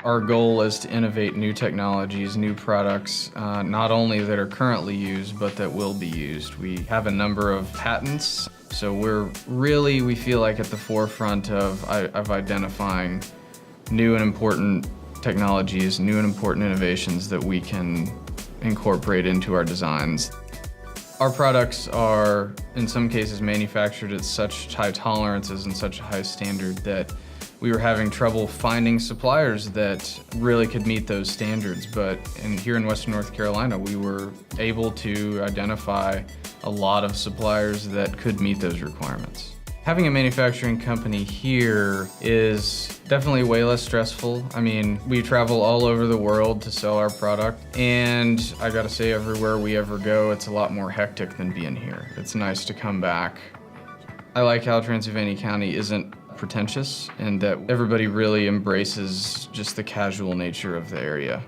Our goal is to innovate new technologies, new products, not only that are currently used, but that will be used. We have a number of patents, so we feel like at the forefront of identifying new and important technologies, new and important innovations that we can incorporate into our designs. Our products are, in some cases, manufactured at such high tolerances and such a high standard that we were having trouble finding suppliers that really could meet those standards. But here in Western North Carolina, we were able to identify a lot of suppliers that could meet those requirements. Having a manufacturing company here is definitely way less stressful. I mean, we travel all over the world to sell our product, and I gotta say, everywhere we ever go, it's a lot more hectic than being here. It's nice to come back. I like how Transylvania County isn't pretentious and that everybody really embraces just the casual nature of the area.